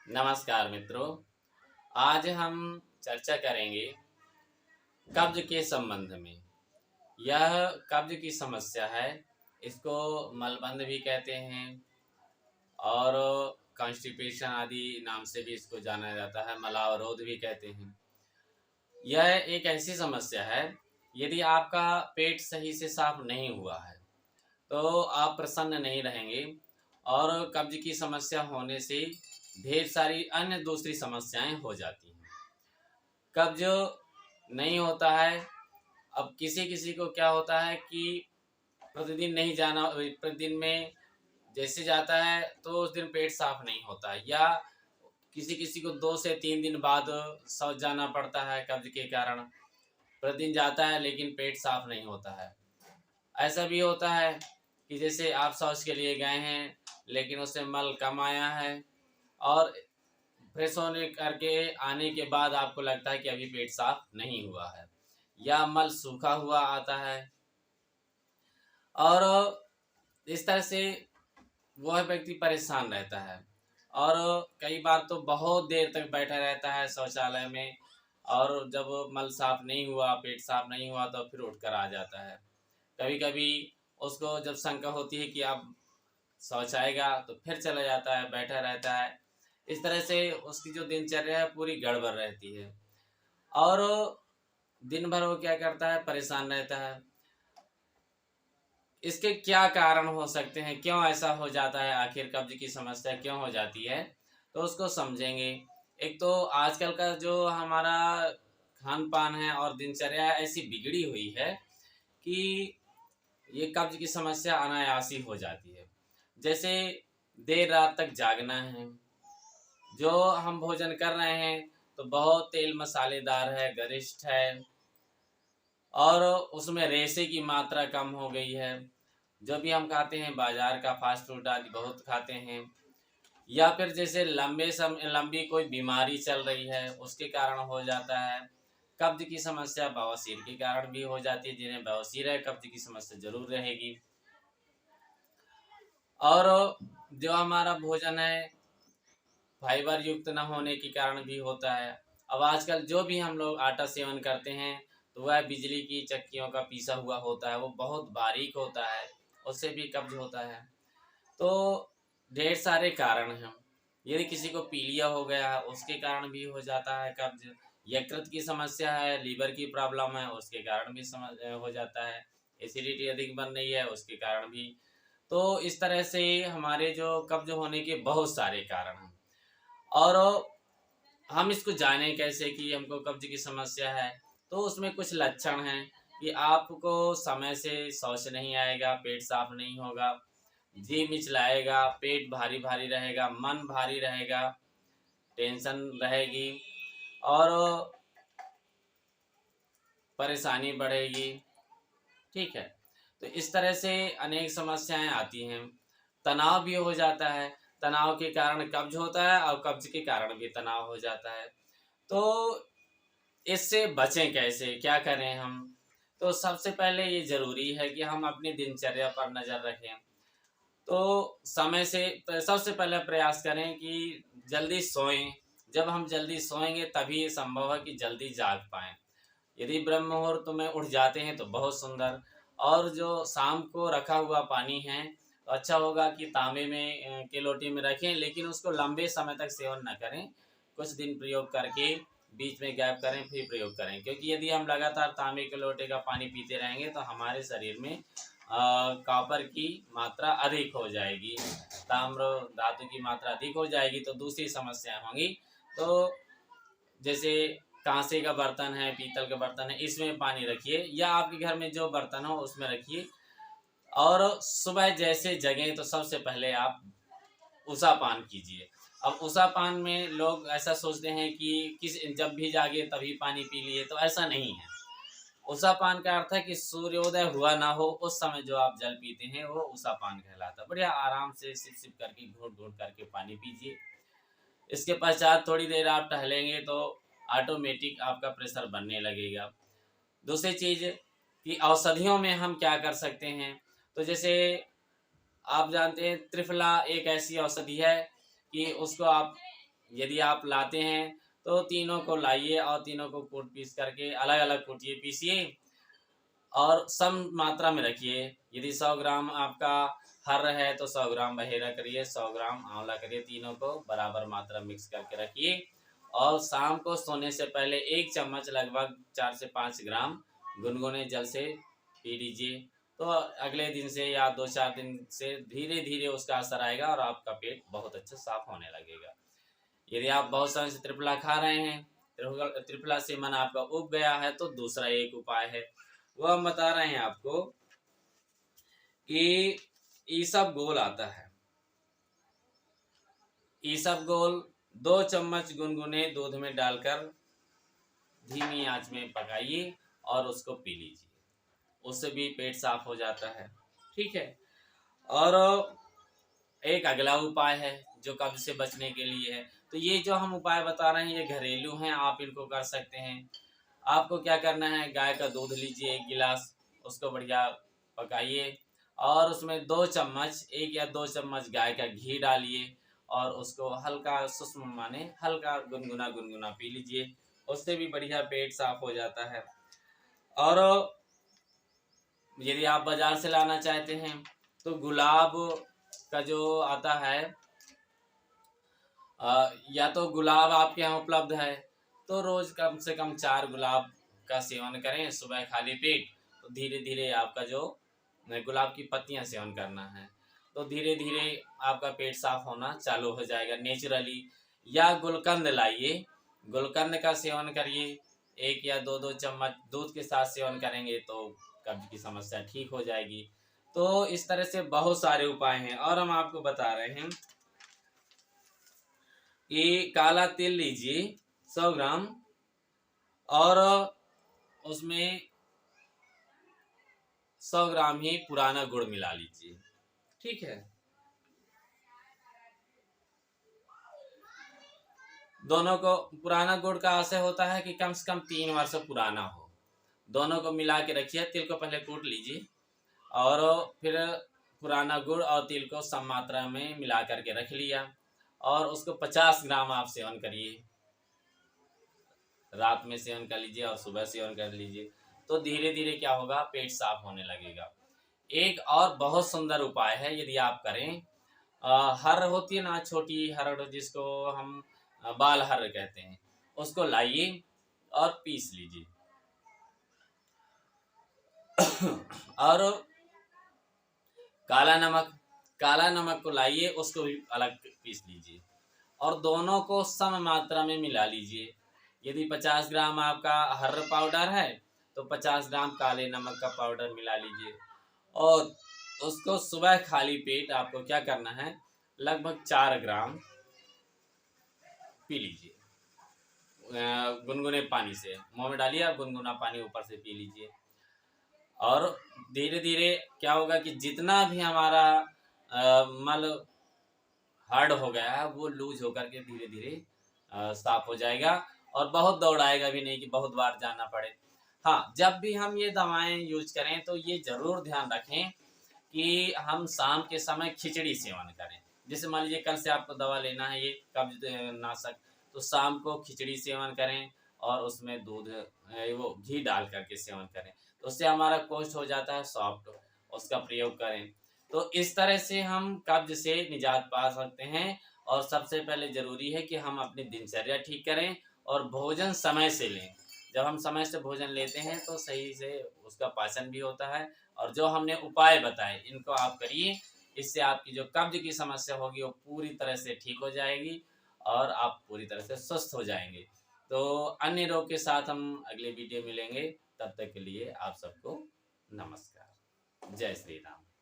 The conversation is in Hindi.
नमस्कार मित्रों। आज हम चर्चा करेंगे कब्ज के संबंध में। यह कब्ज की समस्या है। इसको मलबंध भी कहते हैं और कॉन्स्टिपेशन आदि नाम से भी इसको जाना जाता है। मलावरोध भी कहते हैं। यह एक ऐसी समस्या है, यदि आपका पेट सही से साफ नहीं हुआ है तो आप प्रसन्न नहीं रहेंगे और कब्ज की समस्या होने से ढेर सारी अन्य दूसरी समस्याएं हो जाती हैं। कब्ज नहीं होता है। अब किसी किसी को क्या होता है कि प्रतिदिन नहीं जाना, प्रतिदिन में जैसे जाता है तो उस दिन पेट साफ नहीं होता है, या किसी किसी को 2 से 3 दिन बाद शौच जाना पड़ता है कब्ज के कारण। प्रतिदिन जाता है लेकिन पेट साफ नहीं होता है। ऐसा भी होता है कि जैसे आप शौच के लिए गए हैं लेकिन उससे मल कम आया है और फ्रेश होने करके आने के बाद आपको लगता है कि अभी पेट साफ नहीं हुआ है, या मल सूखा हुआ आता है। और इस तरह से वह व्यक्ति परेशान रहता है और कई बार तो बहुत देर तक बैठा रहता है शौचालय में, और जब मल साफ नहीं हुआ, पेट साफ नहीं हुआ तो फिर उठकर आ जाता है। कभी कभी उसको जब शंका होती है कि अब शौच आएगा तो फिर चला जाता है, बैठा रहता है। इस तरह से उसकी जो दिनचर्या है पूरी गड़बड़ रहती है और दिन भर वो क्या करता है, परेशान रहता है। इसके क्या कारण हो सकते हैं, क्यों ऐसा हो जाता है, आखिर कब्ज की समस्या क्यों हो जाती है, तो उसको समझेंगे। एक तो आजकल का जो हमारा खान पान है और दिनचर्या ऐसी बिगड़ी हुई है कि ये कब्ज की समस्या अनायासी हो जाती है। जैसे देर रात तक जागना है, जो हम भोजन कर रहे हैं तो बहुत तेल मसालेदार है, गरिष्ठ है और उसमें रेशे की मात्रा कम हो गई है। जो भी हम खाते हैं बाजार का फास्ट फूड आदि बहुत खाते हैं, या फिर जैसे लंबी कोई बीमारी चल रही है उसके कारण हो जाता है। कब्ज की समस्या बवासीर के कारण भी हो जाती है। जिन्हें बवासीर है कब्ज की समस्या जरूर रहेगी। और जो हमारा भोजन है फाइबर युक्त न होने के कारण भी होता है। अब आजकल जो भी हम लोग आटा सेवन करते हैं तो वह बिजली की चक्कियों का पीसा हुआ होता है, वो बहुत बारीक होता है, उससे भी कब्ज होता है। तो ढेर सारे कारण हैं। यदि किसी को पीलिया हो गया है उसके कारण भी हो जाता है कब्ज। यकृत की समस्या है, लीवर की प्रॉब्लम है, उसके कारण भी हो जाता है। एसिडिटी अधिक बन रही है उसके कारण भी। तो इस तरह से हमारे जो कब्ज होने के बहुत सारे कारण हैं और हम इसको जाने कैसे कि हमको कब्ज की समस्या है। तो उसमें कुछ लक्षण हैं कि आपको समय से शौच नहीं आएगा, पेट साफ नहीं होगा, जी मिचलाएगा, पेट भारी भारी रहेगा, मन भारी रहेगा, टेंशन रहेगी और परेशानी बढ़ेगी। ठीक है। तो इस तरह से अनेक समस्याएं आती हैं। तनाव भी हो जाता है, तनाव के कारण कब्ज होता है और कब्ज के कारण भी तनाव हो जाता है। तो इससे बचें कैसे, क्या करें हम? तो सबसे पहले ये ज़रूरी है कि हम अपनी दिनचर्या पर नज़र रखें। तो समय से सबसे पहले प्रयास करें कि जल्दी सोएं। जब हम जल्दी सोएंगे तभी ये संभव है कि जल्दी जाग पाएँ। यदि ब्रह्म मुहूर्त में उठ जाते हैं तो बहुत सुंदर। और जो शाम को रखा हुआ पानी है तो अच्छा होगा कि तांबे में के लोटे में रखें, लेकिन उसको लंबे समय तक सेवन न करें। कुछ दिन प्रयोग करके बीच में गैप करें फिर प्रयोग करें, क्योंकि यदि हम लगातार तांबे के लोटे का पानी पीते रहेंगे तो हमारे शरीर में कॉपर की मात्रा अधिक हो जाएगी, ताम्र धातु की मात्रा अधिक हो जाएगी, तो दूसरी समस्याएं होंगी। तो जैसे कांसे का बर्तन है, पीतल का बर्तन है, इसमें पानी रखिए या आपके घर में जो बर्तन हो उसमें रखिए। और सुबह जैसे जगें तो सबसे पहले आप उषा पान कीजिए। अब उषा पान में लोग ऐसा सोचते हैं कि किस जब भी जागे तभी पानी पी लिए, तो ऐसा नहीं है। उषा पान का अर्थ है कि सूर्योदय हुआ ना हो उस समय जो आप जल पीते हैं वो उषा पान कहलाता है। बढ़िया आराम से सिप सिप करके घूट घूट करके पानी पीजिए। इसके पश्चात थोड़ी देर आप टहलेंगे तो ऑटोमेटिक आपका प्रेशर बनने लगेगा। दूसरी चीज़ कि औषधियों में हम क्या कर सकते हैं, तो जैसे आप जानते हैं त्रिफला एक ऐसी औषधि है कि उसको आप यदि आप लाते हैं तो तीनों को लाइए और तीनों को कूट पीस करके अलग अलग कूटिए, पीसिए और सम मात्रा में रखिए। यदि 100 ग्राम आपका हर है तो 100 ग्राम बहेरा करिए, 100 ग्राम आंवला करिए, तीनों को बराबर मात्रा मिक्स करके रखिए। और शाम को सोने से पहले 1 चम्मच लगभग 4 से 5 ग्राम गुनगुने जल से पी लीजिए। तो अगले दिन से या 2-4 दिन से धीरे धीरे उसका असर आएगा और आपका पेट बहुत अच्छा साफ होने लगेगा। यदि आप बहुत समय से त्रिफला खा रहे हैं, त्रिफला से मन आपका उब गया है, तो दूसरा एक उपाय है, वो हम बता रहे हैं आपको कि ईसबगोल आता है। ईसबगोल 2 चम्मच गुनगुने दूध में डालकर धीमी आंच में पकाइए और उसको पी लीजिए, उससे भी पेट साफ हो जाता है। ठीक है। और एक अगला उपाय है जो कब्ज से बचने के लिए है। तो ये जो हम उपाय बता रहे हैं ये घरेलू हैं, आप इनको कर सकते हैं। आपको क्या करना है, गाय का दूध लीजिए 1 गिलास, उसको बढ़िया पकाइए और उसमें 2 चम्मच 1 या 2 चम्मच गाय का घी डालिए और उसको हल्का सुस्म माने हल्का गुनगुना गुनगुना पी लीजिए, उससे भी बढ़िया पेट साफ हो जाता है। और यदि आप बाजार से लाना चाहते हैं तो गुलाब का जो आता है, या तो गुलाब आपके यहाँ उपलब्ध है तो रोज कम से कम 4 गुलाब का सेवन करें सुबह खाली पेट। तो धीरे धीरे आपका जो गुलाब की पत्तियां सेवन करना है, तो धीरे धीरे आपका पेट साफ होना चालू हो जाएगा नेचुरली। या गुलकंद लाइए, गुलकंद का सेवन करिए, 1 या 2 चम्मच दूध के साथ सेवन करेंगे तो कब्ज की समस्या ठीक हो जाएगी। तो इस तरह से बहुत सारे उपाय हैं और हम आपको बता रहे हैं कि काला तिल लीजिए 100 ग्राम और उसमें 100 ग्राम ही पुराना गुड़ मिला लीजिए। ठीक है। दोनों को, पुराना गुड़ का आशय होता है कि कम से कम 3 वर्ष पुराना हो। दोनों को मिला के रखिए, तिल को पहले कूट लीजिए और फिर पुराना गुड़ और तिल को सम मात्रा में मिला करके रख लिया और उसको 50 ग्राम आप सेवन करिए। रात में सेवन कर लीजिए और सुबह सेवन कर लीजिए, तो धीरे धीरे क्या होगा, पेट साफ होने लगेगा। एक और बहुत सुंदर उपाय है, यदि आप करें, हर होती है ना छोटी हरड़, जिसको हम बाल हर कहते हैं, उसको लाइए और पीस लीजिए और काला नमक को लाइए, उसको भी अलग पीस लीजिए और दोनों को सम मात्रा में मिला लीजिए। यदि 50 ग्राम आपका हर्र पाउडर है तो 50 ग्राम काले नमक का पाउडर मिला लीजिए और उसको सुबह खाली पेट आपको क्या करना है, लगभग 4 ग्राम पी लीजिए। गुनगुने पानी से मुंह में डालिए, आप गुनगुना पानी ऊपर से पी लीजिए और धीरे धीरे क्या होगा कि जितना भी हमारा मल हार्ड हो गया है वो लूज होकर के धीरे धीरे साफ हो जाएगा और बहुत दौड़ाएगा भी नहीं कि बहुत बार जाना पड़े। हाँ, जब भी हम ये दवाएं यूज करें तो ये ज़रूर ध्यान रखें कि हम शाम के समय खिचड़ी सेवन करें। जैसे मान लीजिए कल से आपको दवा लेना है ये कब्ज नाशक, तो शाम को खिचड़ी सेवन करें और उसमें दूध वो घी डाल करके सेवन करें, तो उससे हमारा कोष्ठ हो जाता है सॉफ्ट, उसका प्रयोग करें। तो इस तरह से हम कब्ज से निजात पा सकते हैं। और सबसे पहले ज़रूरी है कि हम अपनी दिनचर्या ठीक करें और भोजन समय से लें। जब हम समय से भोजन लेते हैं तो सही से उसका पाचन भी होता है। और जो हमने उपाय बताए इनको आप करिए, इससे आपकी जो कब्ज की समस्या होगी वो पूरी तरह से ठीक हो जाएगी और आप पूरी तरह से स्वस्थ हो जाएंगे। तो अन्य रोग के साथ हम अगले वीडियो मिलेंगे, तब तक के लिए आप सबको नमस्कार। जय श्री राम।